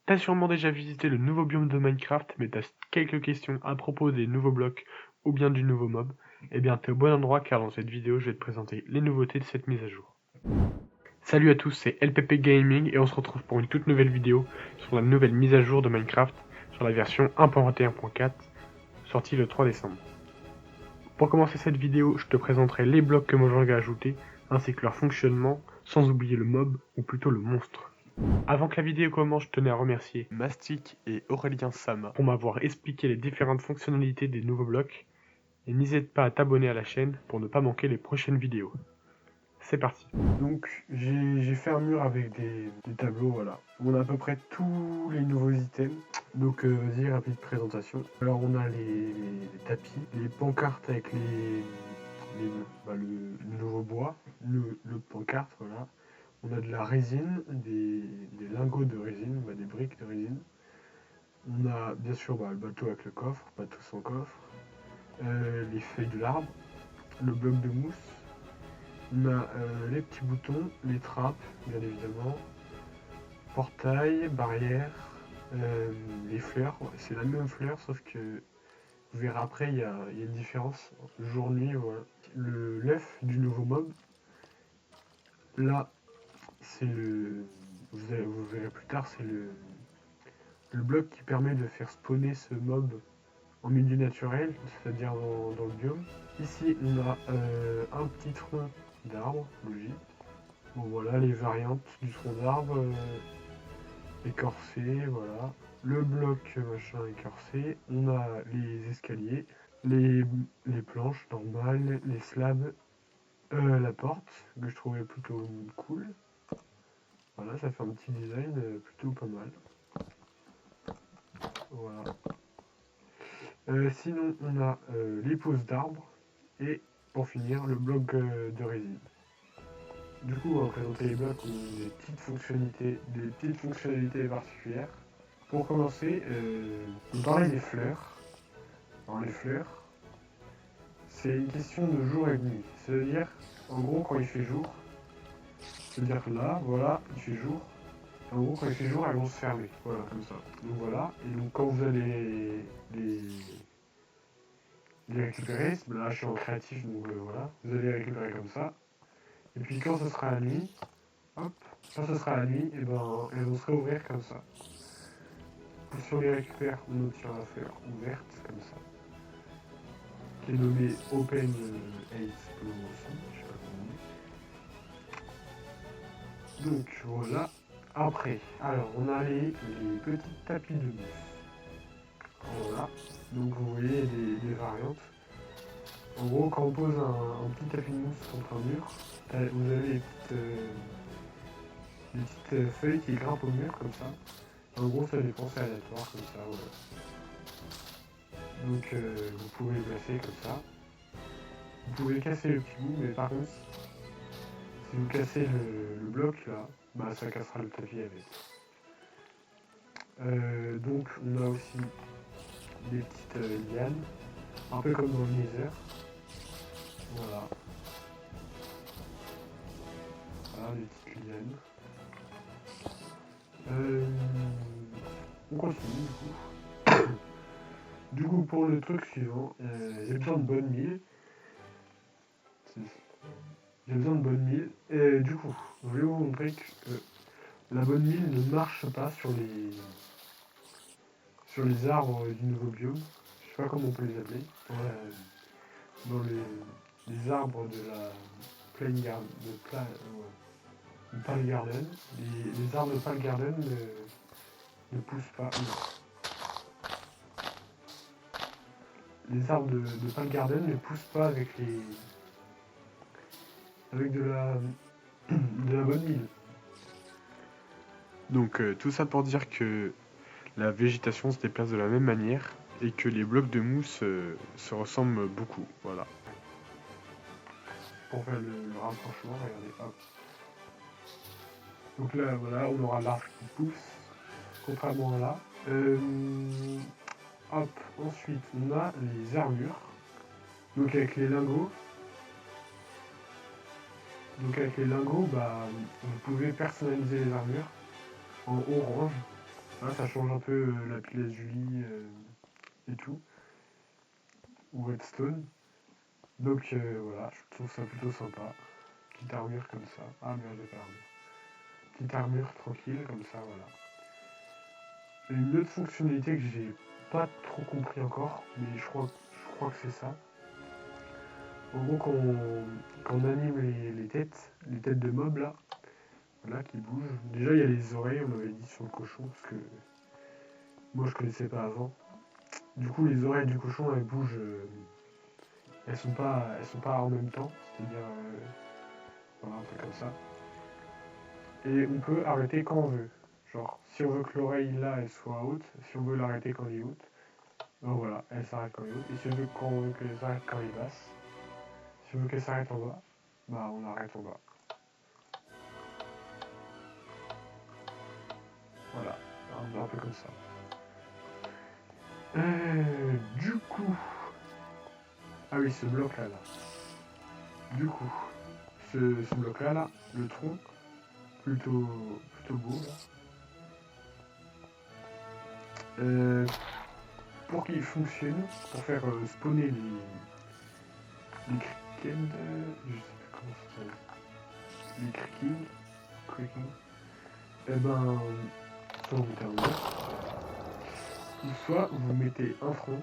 T'as sûrement déjà visité le nouveau biome de Minecraft, mais t'as quelques questions à propos des nouveaux blocs ou bien du nouveau mob. Eh bien, t'es au bon endroit car dans cette vidéo, je vais te présenter les nouveautés de cette mise à jour. Salut à tous, c'est LPP Gaming et on se retrouve pour une toute nouvelle vidéo sur la nouvelle mise à jour de Minecraft sur la version 1.21.4 sortie le 3 décembre. Pour commencer cette vidéo, je te présenterai les blocs que Mojang a ajoutés ainsi que leur fonctionnement, sans oublier le mob ou plutôt le monstre. Avant que la vidéo commence, je tenais à remercier Mastic et Aurélien Sama pour m'avoir expliqué les différentes fonctionnalités des nouveaux blocs. Et n'hésite pas à t'abonner à la chaîne pour ne pas manquer les prochaines vidéos. C'est parti. Donc j'ai fait un mur avec des tableaux, voilà. On a à peu près tous les nouveaux items. Donc vas-y, rapide présentation. Alors on a les tapis, les pancartes avec le nouveau bois, le pancarte, voilà. On a de la résine, des lingots de résine, des briques de résine. On a bien sûr le bateau avec le coffre, bateau sans coffre. Les feuilles de l'arbre, le bloc de mousse. On a les petits boutons, les trappes, bien évidemment. Portail, barrière, les fleurs. Ouais, c'est la même fleur, sauf que vous verrez après, il y a une différence. Jour-nuit, voilà. L'œuf du nouveau mob. Là, c'est le. Vous verrez plus tard, c'est le bloc qui permet de faire spawner ce mob en milieu naturel, c'est-à-dire dans le biome. Ici, on a un petit tronc d'arbre, logique. Bon voilà, les variantes du tronc d'arbre, écorcé, voilà. Le bloc machin écorcé. On a les escaliers, les, les planches normales, les slabs, la porte, que je trouvais plutôt cool. Voilà, ça fait un petit design plutôt pas mal. Voilà. Sinon, on a les pousses d'arbres et pour finir, le bloc de résine. Du coup, on va présenter les blocs qui ont des petites fonctionnalités particulières. Pour commencer, on parlait des fleurs. Alors les fleurs, c'est une question de jour et de nuit. C'est-à-dire, en gros, quand il fait jour, c'est-à-dire là, voilà, il fait jour. En gros, quand il fait jour, elles vont se fermer. Voilà, comme ça. Donc voilà. Et donc quand vous allez les récupérer, là je suis en créatif, donc voilà, vous allez les récupérer comme ça. Et puis quand ce sera la nuit, hop, quand ce sera la nuit, et ben elles vont se réouvrir comme ça. Et si on les récupère, on obtient la fleur ouverte comme ça, qui est nommée Open Explosion, je sais pas comment on dit. Donc voilà. Après, alors on a les petits tapis de mousse. Voilà. Donc vous voyez les variantes. En gros, quand on pose un petit tapis de mousse contre un mur, vous avez des petites feuilles qui grimpent au mur comme ça. En gros, ça dépend, c'est aléatoire comme ça. Voilà. Donc vous pouvez le placer comme ça. Vous pouvez casser le petit bout, mais par contre, si vous cassez le bloc là, ça cassera le tapis avec. Donc on a aussi des petites lianes, un peu comme dans le Nether. Voilà. Voilà, des petites lianes. On continue du coup. Du coup, pour le truc suivant, j'ai besoin de bonne mille. J'ai besoin de bonne mille. Et du coup, je vais vous montrer que la bonne mille ne marche pas sur les arbres du nouveau biome. Je sais pas comment on peut les appeler. Dans les arbres de la Plain Garden. De Pale Garden. Les arbres de Pale Garden ne poussent pas. Les arbres de Pale Garden ne poussent pas avec de la bonne mille. Donc tout ça pour dire que la végétation se déplace de la même manière et que les blocs de mousse se ressemblent beaucoup. Voilà. Pour faire le rapprochement, regardez, hop. Donc là, voilà, on aura l'arbre qui pousse, contrairement à là. Hop, ensuite, on a les armures. Donc avec les lingots. Donc avec les lingots, vous pouvez personnaliser les armures en orange. Voilà, ça change un peu la pièce Julie et tout, ou Redstone. Donc voilà, je trouve ça plutôt sympa. Petite armure comme ça. Ah merde, j'ai pas l'armure. Petite armure tranquille comme ça, voilà. Et une autre fonctionnalité que j'ai pas trop compris encore, mais je crois que c'est ça. En gros, quand on anime les têtes de mobs là, voilà, qui bougent. Déjà, il y a les oreilles, on m'avait dit sur le cochon, parce que moi je connaissais pas avant. Du coup, les oreilles du cochon, elles bougent, elles sont pas en même temps, c'est-à-dire, voilà, un truc comme ça. Et on peut arrêter quand on veut. Genre, si on veut que l'oreille là, elle soit haute, si on veut l'arrêter quand elle est haute, ben voilà, elle s'arrête quand elle est haute. Et si on veut qu'elle s'arrête quand elle est basse, si on veut qu'elle s'arrête en bas, bah on arrête en bas. Voilà, un peu comme ça. Du coup, ah oui, ce bloc là. Du coup, ce bloc là, le tronc, plutôt, plutôt beau là. Pour qu'il fonctionne, pour faire spawner les crickets, je sais plus comment ça s'appelle, les cricking, et ben, soit vous mettez un œuf, ou soit vous mettez un front,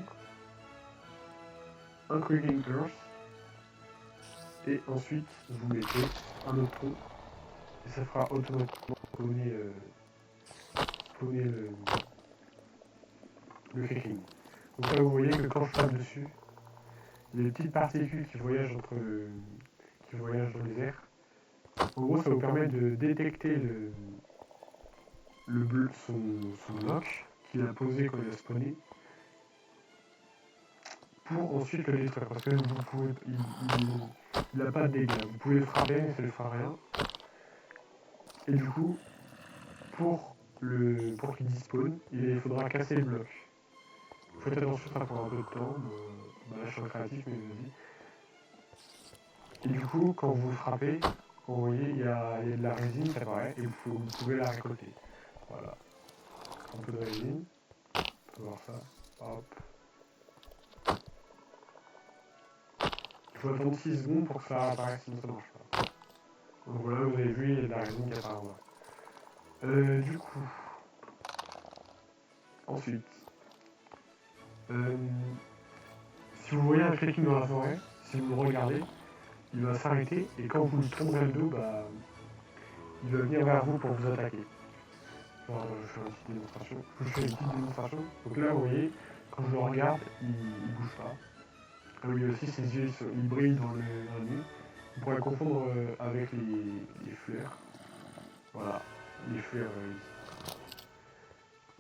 un cricking earth, et ensuite vous mettez un autre tronc, et ça fera automatiquement spawner, spawner le cricking. Donc là vous voyez que quand je tape dessus, il y a des petites particules qui voyagent qui voyagent dans les airs. En gros, ça vous permet de détecter son bloc qu'il a posé quand il a spawné pour ensuite le détruire. Parce que vous pouvez, il n'a pas de dégâts. Vous pouvez le frapper, mais ça ne lui fera rien. Et du coup, pour qu'il despawn, il faudra casser les blocs. Faites attention, ça prend un peu de temps. Bah là, je suis en créatif, mais vas-y. Et du coup, quand vous frappez, vous voyez, il y a de la résine qui apparaît et vous pouvez la récolter. Voilà. Un peu de résine. On peut voir ça. Hop. Il faut attendre 6 secondes pour que ça apparaisse, sinon ça ne marche pas. Donc voilà, vous avez vu, il y a de la résine qui apparaît en bas. Du coup, ensuite, si vous voyez un cricking dans la forêt, si vous le regardez, il va s'arrêter et quand vous lui tournerez le dos, bah, il va venir vers vous pour vous attaquer. Alors, je fais une petite démonstration. Je fais une petite démonstration. Donc là, vous voyez, quand je le regarde, il bouge pas. Ah oui, aussi, ses yeux, ils brillent dans la nuit. On pourrait confondre avec les fleurs. Voilà, les fleurs.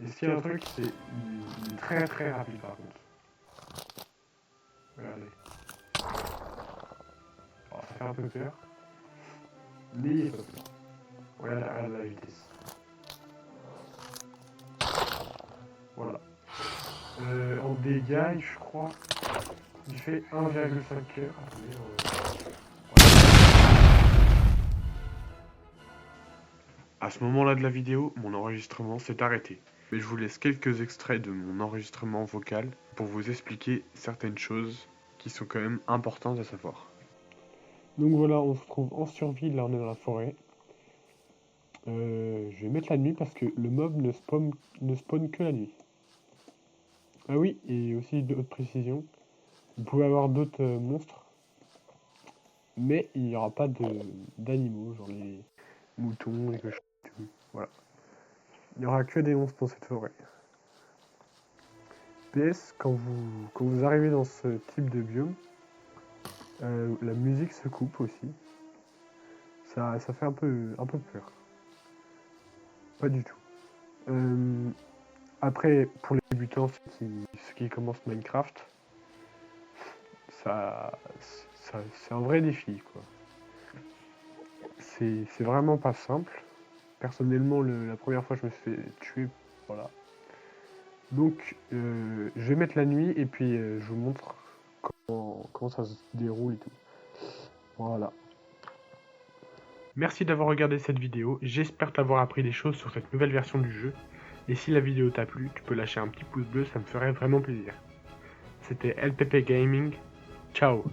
Et ce qui est un truc, c'est il est très très rapide par contre. Regardez. Alors, ça fait un peu peur. N'ayez pas peur. Regarde la vitesse. Voilà. En dégâts, je crois, il fait 1,5 cœur. À ce moment-là de la vidéo, mon enregistrement s'est arrêté. Mais je vous laisse quelques extraits de mon enregistrement vocal pour vous expliquer certaines choses qui sont quand même importantes à savoir. Donc voilà, on se trouve en survie, là on est dans la forêt. Je vais mettre la nuit parce que le mob ne spawn que la nuit. Ah oui, et aussi d'autres précisions. Vous pouvez avoir d'autres monstres, mais il n'y aura pas d'animaux, genre les moutons, les cochons et tout. Voilà. Il n'y aura que des monstres dans cette forêt. PS, quand vous arrivez dans ce type de biome, la musique se coupe aussi. Ça fait un peu peur. Pas du tout. Après, pour les débutants, ceux qui commencent Minecraft, c'est un vrai défi, quoi. C'est vraiment pas simple. Personnellement, la première fois, je me suis fait tuer, voilà. Donc, je vais mettre la nuit et puis je vous montre comment ça se déroule et tout. Voilà. Merci d'avoir regardé cette vidéo, j'espère t'avoir appris des choses sur cette nouvelle version du jeu. Et si la vidéo t'a plu, tu peux lâcher un petit pouce bleu, ça me ferait vraiment plaisir. C'était LPP Gaming, ciao!